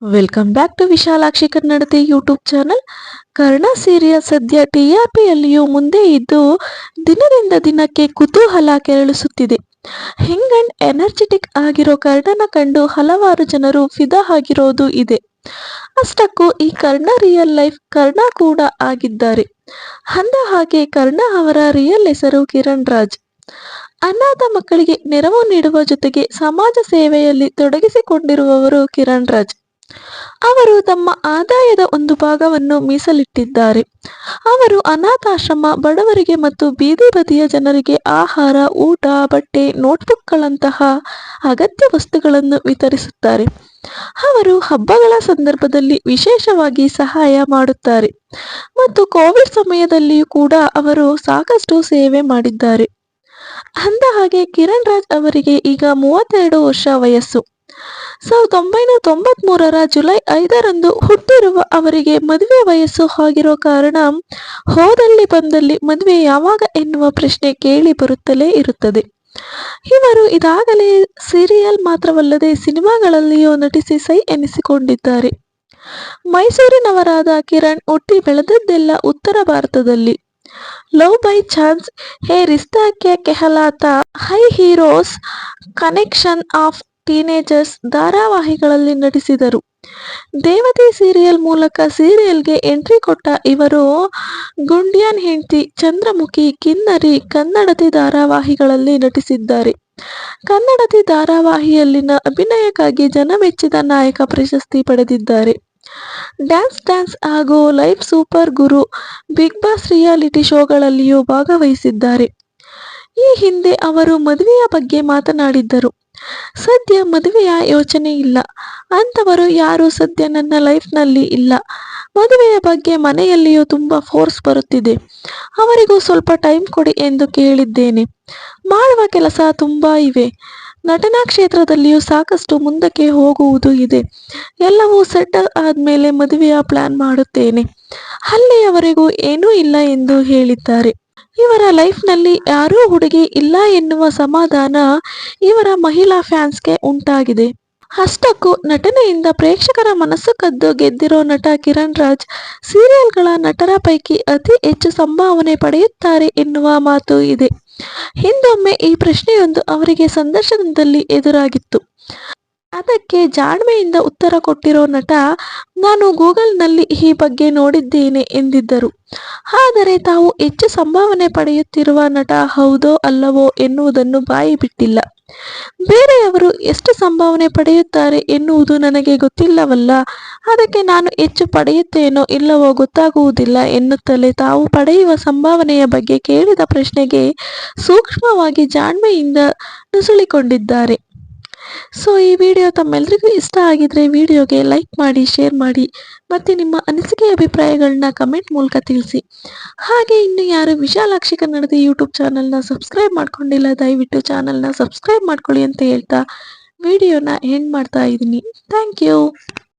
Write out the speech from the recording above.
Welcome back to Vishalakshi Kannadati YouTube channel. Karna serial ಸದ್ಯ TRPಯಲ್ಲಿಯೂ ಮುಂದೆ ಇದ್ದು ದಿನದಿಂದ ದಿನಕ್ಕೆ ಕುತೂಹಲ ಕೆರಳಿಸುತ್ತಿದೆ. ಯಂಗ್ ಅಂಡ್ ಎನರ್ಜೆಟಿಕ್ ಆಗಿರೋ ಕರ್ಣನ ಕಂಡು ಹಲವಾರು ಜನರು ಫಿದಾ ಆಗಿರೋದು ಇದೆ. ಅಷ್ಟಕ್ಕೂ ಈ ಕರ್ಣ ರಿಯಲ್ ಲೈಫ್ ಕರ್ಣ ಕೂಡ ಆಗಿದ್ದಾರೆ. ಅಂದ ಹಾಗೆ ಕರ್ಣ ಅವರ ರಿಯಲ್ ಹೆಸರು ಕಿರಣ್ ರಾಜ್. ಅನಾಥ ಮಕ್ಕಳಿಗೆ ನೆರವು ನೀಡುವ ಜೊತೆಗೆ ಸಮಾಜ ಸೇವೆಯಲ್ಲಿ ತೊಡಗಿಸಿಕೊಂಡಿರುವವರು ಕಿರಣ್ ರಾಜ್. ಅವರು ತಮ್ಮ ಆದಾಯದ ಒಂದು ಭಾಗವನ್ನು ಮೀಸಲಿಟ್ಟಿದ್ದಾರೆ. ಅವರು ಅನಾಥಾಶ್ರಮ, ಬಡವರಿಗೆ ಮತ್ತು ಬೀದಿ ಬದಿಯ ಜನರಿಗೆ ಆಹಾರ, ಊಟ, ಬಟ್ಟೆ, ನೋಟ್ಬುಕ್ಗಳಂತಹ ಅಗತ್ಯ ವಸ್ತುಗಳನ್ನು ವಿತರಿಸುತ್ತಾರೆ. ಅವರು ಹಬ್ಬಗಳ ಸಂದರ್ಭದಲ್ಲಿ ವಿಶೇಷವಾಗಿ ಸಹಾಯ ಮಾಡುತ್ತಾರೆ ಮತ್ತು ಕೋವಿಡ್ ಸಮಯದಲ್ಲಿಯೂ ಕೂಡ ಅವರು ಸಾಕಷ್ಟು ಸೇವೆ ಮಾಡಿದ್ದಾರೆ. ಅಂದ ಹಾಗೆ ಕಿರಣ್ ರಾಜ್ ಅವರಿಗೆ ಈಗ 32 ವರ್ಷ ವಯಸ್ಸು. 1993ರ ಜುಲೈ 5ರಂದು ಹುಟ್ಟಿರುವ ಅವರಿಗೆ ಮದುವೆ ವಯಸ್ಸು ಆಗಿರೋ ಕಾರಣ ಹೋದಲ್ಲಿ ಬಂದಲ್ಲಿ ಮದುವೆ ಯಾವಾಗ ಎನ್ನುವ ಪ್ರಶ್ನೆ ಕೇಳಿ ಬರುತ್ತಲೇ ಇರುತ್ತದೆ. ಇವರು ಇದಾಗಲೇ ಸೀರಿಯಲ್ ಮಾತ್ರವಲ್ಲದೆ ಸಿನಿಮಾಗಳಲ್ಲಿಯೂ ನಟಿಸಿ ಸೈ ಎನಿಸಿಕೊಂಡಿದ್ದಾರೆ. ಮೈಸೂರಿನವರಾದ ಕಿರಣ್ ಹುಟ್ಟಿ ಬೆಳೆದದ್ದೆಲ್ಲ ಉತ್ತರ ಭಾರತದಲ್ಲಿ. Love by chance, Yeh Rishta Kya Kehlata, Hai heroes, connection of teenagers ಧಾರಾವಾಹಿಗಳಲ್ಲಿ ನಟಿಸಿದರು. ದೇವತೆ ಸೀರಿಯಲ್ ಮೂಲಕ ಸೀರಿಯಲ್ಗೆ ಎಂಟ್ರಿ ಕೊಟ್ಟ ಇವರು ಗುಂಡ್ಯಾನ್ ಹೆಂಡ್ತಿ, ಚಂದ್ರಮುಖಿ, ಕಿನ್ನರಿ, ಕನ್ನಡತಿ ಧಾರಾವಾಹಿಗಳಲ್ಲಿ ನಟಿಸಿದ್ದಾರೆ. ಕನ್ನಡತಿ ಧಾರಾವಾಹಿಯಲ್ಲಿನ ಅಭಿನಯಕ್ಕಾಗಿ ಜನಮೆಚ್ಚಿದ ನಾಯಕ ಪ್ರಶಸ್ತಿ ಪಡೆದಿದ್ದಾರೆ. ಡ್ಯಾನ್ಸ್ ಹಾಗೂ ಲೈಫ್ ಸೂಪರ್ ಗುರು, ಬಿಗ್ ಬಾಸ್ ರಿಯಾಲಿಟಿ ಶೋಗಳಲ್ಲಿಯೂ ಭಾಗವಹಿಸಿದ್ದಾರೆ. ಈ ಹಿಂದೆ ಅವರು ಮದುವೆಯ ಬಗ್ಗೆ ಮಾತನಾಡಿದ್ದರು. ಸದ್ಯ ಮದುವೆಯ ಯೋಚನೆ ಇಲ್ಲ ಅಂತವರು ಯಾರು ಸದ್ಯ ನನ್ನ ಲೈಫ್ನಲ್ಲಿ ಇಲ್ಲ. ಮದುವೆಯ ಬಗ್ಗೆ ಮನೆಯಲ್ಲಿಯೂ ತುಂಬ ಫೋರ್ಸ್ ಬರುತ್ತಿದೆ. ಅವರಿಗೂ ಸ್ವಲ್ಪ ಟೈಮ್ ಕೊಡಿ ಎಂದು ಕೇಳಿದ್ದೇನೆ. ಮಾಡುವ ಕೆಲಸ ತುಂಬ ಇವೆ. ನಟನಾ ಕ್ಷೇತ್ರದಲ್ಲಿಯೂ ಸಾಕಷ್ಟು ಮುಂದಕ್ಕೆ ಹೋಗುವುದು ಇದೆ. ಎಲ್ಲವೂ ಸೆಟಲ್ ಆದಮೇಲೆ ಮದುವೆಯ ಪ್ಲಾನ್ ಮಾಡುತ್ತೇನೆ. ಅಲ್ಲಿಯವರೆಗೂ ಏನೂ ಇಲ್ಲ ಎಂದು ಹೇಳಿದ್ದಾರೆ. ಇವರ ಲೈಫ್ನಲ್ಲಿ ಯಾರೂ ಹುಡುಗಿ ಇಲ್ಲ ಎನ್ನುವ ಸಮಾಧಾನ ಇವರ ಮಹಿಳಾ ಫ್ಯಾನ್ಸ್ಗೆ ಉಂಟಾಗಿದೆ. ಅಷ್ಟಕ್ಕೂ ನಟನೆಯಿಂದ ಪ್ರೇಕ್ಷಕರ ಮನಸ್ಸು ಕದ್ದು ಗೆದ್ದಿರೋ ನಟ ಕಿರಣ್ ರಾಜ್ ಸೀರಿಯಲ್ಗಳ ನಟರ ಪೈಕಿ ಅತಿ ಹೆಚ್ಚು ಸಂಭಾವನೆ ಪಡೆಯುತ್ತಾರೆ ಎನ್ನುವ ಮಾತು ಇದೆ. ಹಿಂದೊಮ್ಮೆ ಈ ಪ್ರಶ್ನೆಯೊಂದು ಅವರಿಗೆ ಸಂದರ್ಶನದಲ್ಲಿ ಎದುರಾಗಿತ್ತು. ಅದಕ್ಕೆ ಜಾಣ್ಮೆಯಿಂದ ಉತ್ತರ ಕೊಟ್ಟಿರೋ ನಟ, ನಾನು ಗೂಗಲ್ನಲ್ಲಿ ಈ ಬಗ್ಗೆ ನೋಡಿದ್ದೇನೆ ಎಂದಿದ್ದರು. ಆದರೆ ತಾವು ಹೆಚ್ಚು ಸಂಭಾವನೆ ಪಡೆಯುತ್ತಿರುವ ನಟ ಹೌದೋ ಅಲ್ಲವೋ ಎನ್ನುವುದನ್ನು ಬಾಯಿ ಬಿಟ್ಟಿಲ್ಲ. ಬೇರೆಯವರು ಎಷ್ಟು ಸಂಭಾವನೆ ಪಡೆಯುತ್ತಾರೆ ಎನ್ನುವುದು ನನಗೆ ಗೊತ್ತಿಲ್ಲವಲ್ಲ, ಅದಕ್ಕೆ ನಾನು ಹೆಚ್ಚು ಪಡೆಯುತ್ತೇನೋ ಇಲ್ಲವೋ ಗೊತ್ತಾಗುವುದಿಲ್ಲ ಎನ್ನುತ್ತಲೇ ತಾವು ಪಡೆಯುವ ಸಂಭಾವನೆಯ ಬಗ್ಗೆ ಕೇಳಿದ ಪ್ರಶ್ನೆಗೆ ಸೂಕ್ಷ್ಮವಾಗಿ ಜಾಣ್ಮೆಯಿಂದ ನುಸುಳಿಕೊಂಡಿದ್ದಾರೆ. ಸೊ ಈ ವಿಡಿಯೋ ತಮ್ಮೆಲ್ಲರಿಗೂ ಇಷ್ಟ ಆಗಿದ್ರೆ ವಿಡಿಯೋಗೆ ಲೈಕ್ ಮಾಡಿ, ಶೇರ್ ಮಾಡಿ ಮತ್ತು ನಿಮ್ಮ ಅನಿಸಿಕೆ ಅಭಿಪ್ರಾಯಗಳನ್ನ ಕಮೆಂಟ್ ಮೂಲಕ ತಿಳಿಸಿ. ಹಾಗೆ ಇನ್ನು ಯಾರು ವಿಶಾಲಾಕ್ಷಿ ಕನ್ನಡದ ಯೂಟ್ಯೂಬ್ ಚಾನಲ್ನ ಸಬ್ಸ್ಕ್ರೈಬ್ ಮಾಡ್ಕೊಂಡಿಲ್ಲ, ದಯವಿಟ್ಟು ಚಾನಲ್ನ ಸಬ್ಸ್ಕ್ರೈಬ್ ಮಾಡ್ಕೊಳ್ಳಿ ಅಂತ ಹೇಳ್ತಾ ವಿಡಿಯೋನ ಎಂಡ್ ಮಾಡ್ತಾ ಇದ್ದೀನಿ. Thank you.